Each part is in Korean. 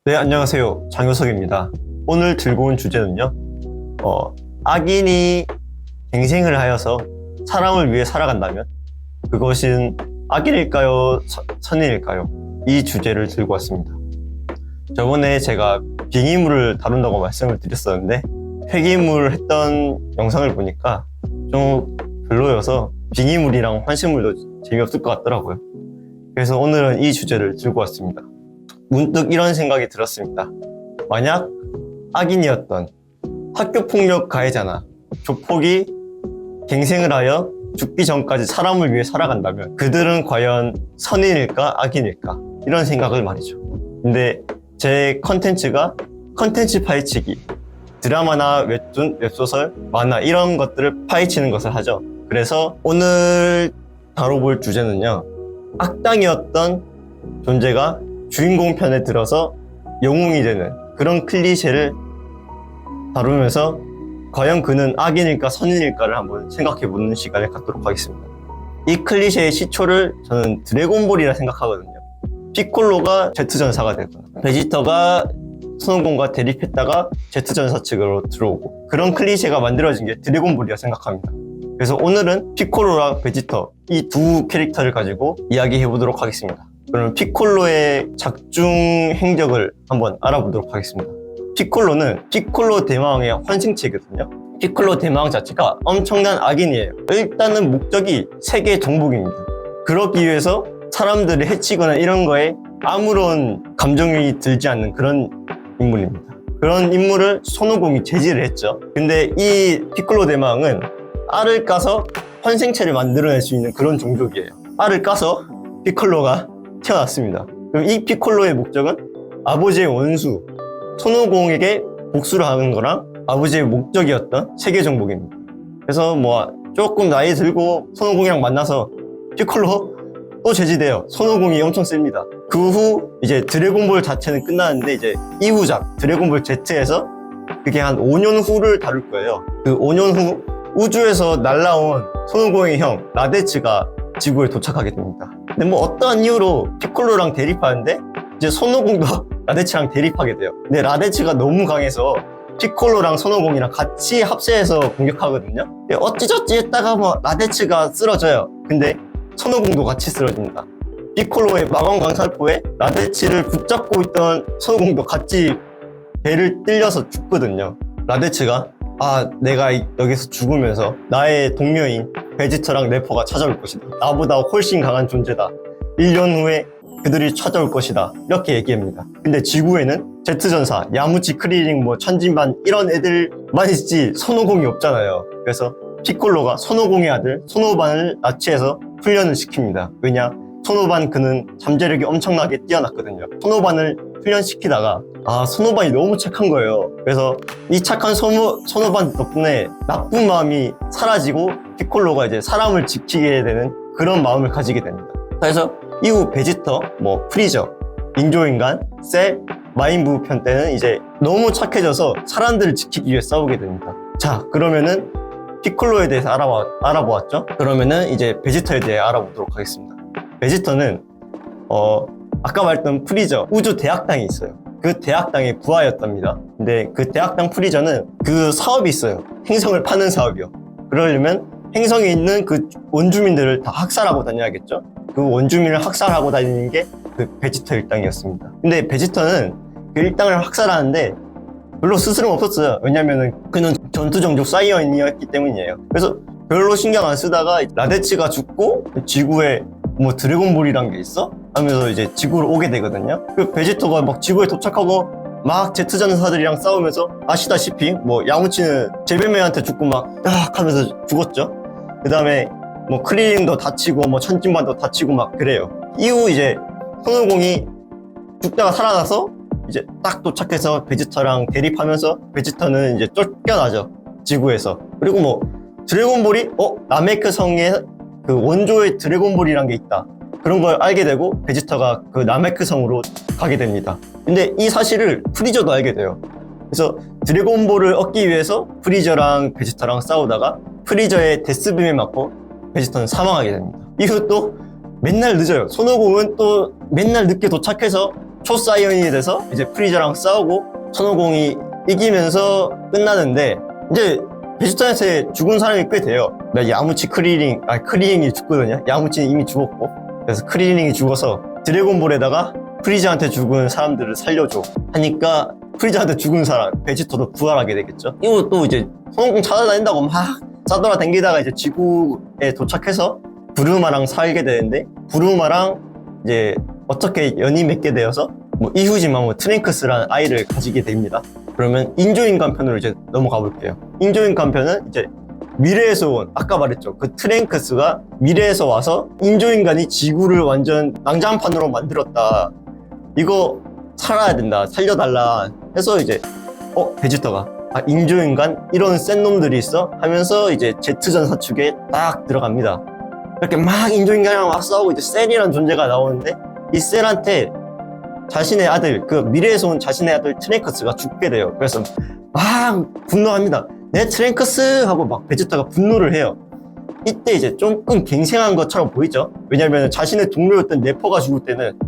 네, 안녕하세요. 장효석입니다. 오늘 들고 온 주제는요. 악인이 갱생을 하여서 사람을 위해 살아간다면 그것은 악인일까요? 선인일까요? 이 주제를 들고 왔습니다. 저번에 제가 빙의물을 다룬다고 말씀을 드렸었는데 폐기물 했던 영상을 보니까 좀 별로여서 빙의물이랑 환시물도 재미없을 것 같더라고요. 그래서 오늘은 이 주제를 들고 왔습니다. 문득 이런 생각이 들었습니다. 만약 악인이었던 학교폭력 가해자나 조폭이 갱생을 하여 죽기 전까지 사람을 위해 살아간다면 그들은 과연 선인일까 악인일까 이런 생각을 말이죠. 근데 제 컨텐츠가 컨텐츠 파헤치기, 드라마나 웹툰, 웹소설, 만화 이런 것들을 파헤치는 것을 하죠. 그래서 오늘 다뤄볼 주제는요, 악당이었던 존재가 주인공 편에 들어서 영웅이 되는 그런 클리셰를 다루면서 과연 그는 악인일까 선인일까를 한번 생각해보는 시간을 갖도록 하겠습니다. 이 클리셰의 시초를 저는 드래곤볼이라 생각하거든요. 피콜로가 제트전사가 되거나 베지터가 손오공과 대립했다가 제트전사 측으로 들어오고 그런 클리셰가 만들어진 게 드래곤볼이라 생각합니다. 그래서 오늘은 피콜로랑 베지터 이 두 캐릭터를 가지고 이야기해보도록 하겠습니다. 그럼 피콜로의 작중 행적을 한번 알아보도록 하겠습니다. 피콜로는 피콜로 대마왕의 환생체거든요. 피콜로 대마왕 자체가 엄청난 악인이에요. 일단은 목적이 세계 정복입니다. 그러기 위해서 사람들을 해치거나 이런 거에 아무런 감정이 들지 않는 그런 인물입니다. 그런 인물을 손오공이 제지를 했죠. 근데 이 피콜로 대마왕은 알을 까서 환생체를 만들어낼 수 있는 그런 종족이에요. 알을 까서 피콜로가 태어났습니다. 그럼 이 피콜로의 목적은 아버지의 원수 손오공에게 복수를 하는 거랑 아버지의 목적이었던 세계 정복입니다. 그래서 뭐 조금 나이 들고 손오공이랑 만나서 피콜로 또 제지돼요. 손오공이 엄청 셉니다. 그 후 이제 드래곤볼 자체는 끝나는데 이제 이후작 드래곤볼 Z에서 그게 한 5년 후를 다룰 거예요. 그 5년 후 우주에서 날라온 손오공의 형 라데츠가 지구에 도착하게 됩니다. 근데 뭐 어떠한 이유로 피콜로랑 대립하는데 이제 손오공도 라데츠랑 대립하게 돼요. 근데 라데츠가 너무 강해서 피콜로랑 손오공이랑 같이 합세해서 공격하거든요. 근데 어찌저찌 했다가 뭐 라데츠가 쓰러져요. 근데 손오공도 같이 쓰러집니다. 피콜로의 마검 강살포에 라데츠를 붙잡고 있던 손오공도 같이 배를 뚫려서 죽거든요. 라데츠가 내가 여기서 죽으면서 나의 동료인 베지터랑 래퍼가 찾아올 것이다. 나보다 훨씬 강한 존재다. 1년 후에 그들이 찾아올 것이다. 이렇게 얘기합니다. 근데 지구에는 제트전사, 야무치, 크리링, 뭐 천진반 이런 애들만 있지 손오공이 없잖아요. 그래서 피콜로가 손오공의 아들 손오반을 납치해서 훈련을 시킵니다. 왜냐? 손오반 그는 잠재력이 엄청나게 뛰어났거든요. 손오반을 훈련시키다가 손오반이 너무 착한 거예요. 그래서 이 착한 손오반 덕분에 나쁜 마음이 사라지고 피콜로가 이제 사람을 지키게 되는 그런 마음을 가지게 됩니다. 그래서 이후 베지터, 프리저, 인조인간, 셀, 마인부 편 때는 이제 너무 착해져서 사람들을 지키기 위해 싸우게 됩니다. 자, 그러면은 피콜로에 대해서 알아보았죠? 그러면은 이제 베지터에 대해 알아보도록 하겠습니다. 베지터는 아까 말했던 프리저 우주 대학당이 있어요. 그 대학당의 부하였답니다. 근데 그 대학당 프리저는 그 사업이 있어요. 행성을 파는 사업이요. 그러려면 행성에 있는 그 원주민들을 다 학살하고 다녀야겠죠. 그 원주민을 학살하고 다니는 게 그 베지터 일당이었습니다. 근데 베지터는 그 일당을 학살하는데 별로 스스럼 없었어요. 왜냐면은 그는 전투정족 사이언이었기 때문이에요. 그래서 별로 신경 안 쓰다가 라데츠가 죽고 지구에 드래곤볼이란 게 있어? 하면서 이제 지구로 오게 되거든요. 그 베지터가 막 지구에 도착하고 막 제트전사들이랑 싸우면서 아시다시피 야무치는 제베메한테 죽고 막 하면서 죽었죠. 그 다음에 크리링도 다치고 천진반도 다치고 막 그래요. 이후 이제 손오공이 죽다가 살아나서 이제 딱 도착해서 베지터랑 대립하면서 베지터는 이제 쫓겨나죠. 지구에서. 그리고 드래곤볼이 나메크 성에 그 원조의 드래곤볼이란 게 있다. 그런 걸 알게 되고 베지터가 그 나메크 성으로 가게 됩니다. 근데 이 사실을 프리저도 알게 돼요. 그래서 드래곤볼을 얻기 위해서 프리저랑 베지터랑 싸우다가 프리저의 데스빔에 맞고 베지터는 사망하게 됩니다. 이후 또 맨날 늦어요. 손오공은 또 맨날 늦게 도착해서 초사이언이 돼서 이제 프리저랑 싸우고 손오공이 이기면서 끝나는데 이제 베지터한테 죽은 사람이 꽤 돼요. 야무치 크리링이 죽거든요. 야무치는 이미 죽었고 그래서 크리링이 죽어서 드래곤볼에다가 프리저한테 죽은 사람들을 살려줘 하니까 프리저한테 죽은 사람 베지터도 부활하게 되겠죠. 이거 또 이제 손오공 찾아다닌다고 막 싸돌아다니다가 이제 지구에 도착해서 부르마랑 살게 되는데 부르마랑 이제 어떻게 연이 맺게 되어서 뭐 이후지만 뭐 트랭크스라는 아이를 가지게 됩니다. 그러면 인조인간 편으로 이제 넘어가 볼게요. 인조인간 편은 이제 미래에서 온, 아까 말했죠. 그 트랭크스가 미래에서 와서 인조인간이 지구를 완전 낭장판으로 만들었다. 이거 살아야 된다. 살려달라. 해서 이제 베지터가 인조인간 이런 센 놈들이 있어? 하면서 이제 Z전사 측에 딱 들어갑니다. 이렇게 막 인조인간이랑 막 싸우고 이제 셀이라는 존재가 나오는데 이 셀한테 자신의 아들, 그 미래에서 온 자신의 아들 트랭크스가 죽게 돼요. 그래서 막 분노합니다. 내 트랭크스! 하고 막 베지터가 분노를 해요. 이때 이제 조금 갱생한 것처럼 보이죠? 왜냐면 자신의 동료였던 네퍼가 죽을 때는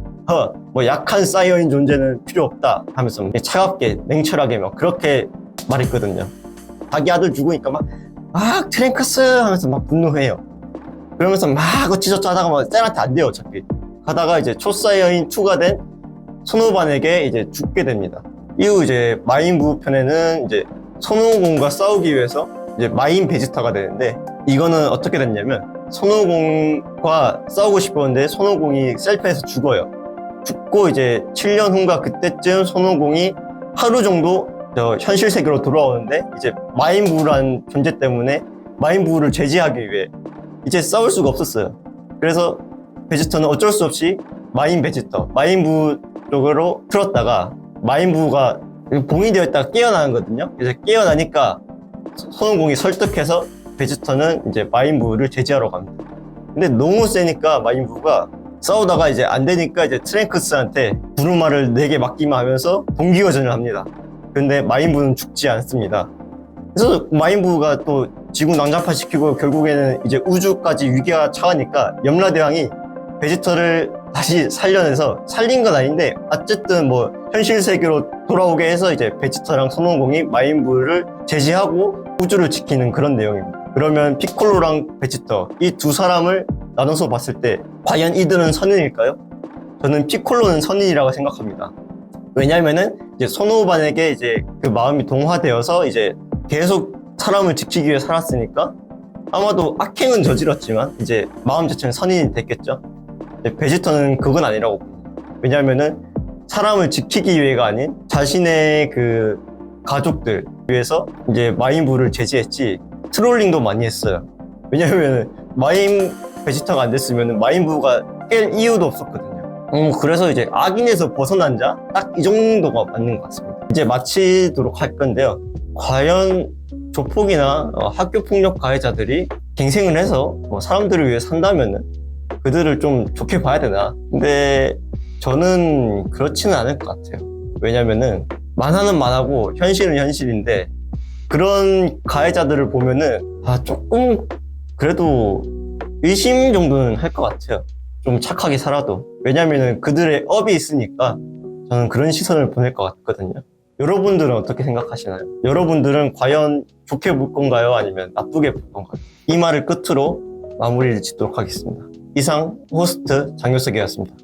뭐 약한 사이어인 존재는 필요 없다 하면서 차갑게 냉철하게 막 그렇게 말했거든요. 자기 아들 죽으니까 막 트랭크스! 하면서 막 분노해요. 그러면서 막 어찌저찌 하다가 막 셀한테 안 돼요, 어차피. 가다가 이제 초사이어인 2가 된 손오반에게 이제 죽게 됩니다. 이후 이제 마인부 편에는 이제 손오공과 싸우기 위해서 이제 마인 베지터가 되는데 이거는 어떻게 됐냐면 손오공과 싸우고 싶었는데 손오공이 셀프에서 죽어요. 죽고 이제 7년 후인가 그때쯤 손오공이 하루 정도 현실 세계로 돌아오는데 이제 마인부란 존재 때문에 마인부를 제지하기 위해 이제 싸울 수가 없었어요. 그래서 베지터는 어쩔 수 없이 마인 베지터, 마인부 쪽으로 틀었다가 마인부가 봉인이 되어 있다가 깨어나는 거거든요. 그래서 깨어나니까 손오공이 설득해서 베지터는 이제 마인부를 제지하러 갑니다. 근데 너무 세니까 마인부가 싸우다가 이제 안 되니까 이제 트랭크스한테 부르마를 4개 맡기만 하면서 동기화전을 합니다. 근데 마인부는 죽지 않습니다. 그래서 마인부가 또 지구 낭장판 시키고 결국에는 이제 우주까지 위기가 차가니까 염라대왕이 베지터를 다시 살려내서 살린 건 아닌데 어쨌든 뭐 현실 세계로 돌아오게 해서 이제 베지터랑 손오공이 마인부를 제지하고 우주를 지키는 그런 내용입니다. 그러면 피콜로랑 베지터 이 두 사람을 나눠서 봤을 때 과연 이들은 선인일까요? 저는 피콜로는 선인이라고 생각합니다. 왜냐면은 이제 손오반에게 이제 그 마음이 동화되어서 이제 계속 사람을 지키기 위해 살았으니까 아마도 악행은 저질렀지만 이제 마음 자체는 선인이 됐겠죠. 베지터는 그건 아니라고 봅니다. 왜냐면은 사람을 지키기 위해가 아닌 자신의 그 가족들 위해서 이제 마인부를 제지했지 트롤링도 많이 했어요. 왜냐면 마인 베지터가 안 됐으면 마인부가 깰 이유도 없었거든요. 그래서 이제 악인에서 벗어난 자 딱 이 정도가 맞는 것 같습니다. 이제 마치도록 할 건데요. 과연 조폭이나 학교 폭력 가해자들이 갱생을 해서 사람들을 위해 산다면은 그들을 좀 좋게 봐야 되나? 근데 저는 그렇지는 않을 것 같아요. 왜냐면은 만화는 만화고 현실은 현실인데 그런 가해자들을 보면은 조금 그래도 의심 정도는 할 것 같아요. 좀 착하게 살아도. 왜냐면은 그들의 업이 있으니까 저는 그런 시선을 보낼 것 같거든요. 여러분들은 어떻게 생각하시나요? 여러분들은 과연 좋게 볼 건가요? 아니면 나쁘게 볼 건가요? 이 말을 끝으로 마무리를 짓도록 하겠습니다. 이상 호스트 장효석이었습니다.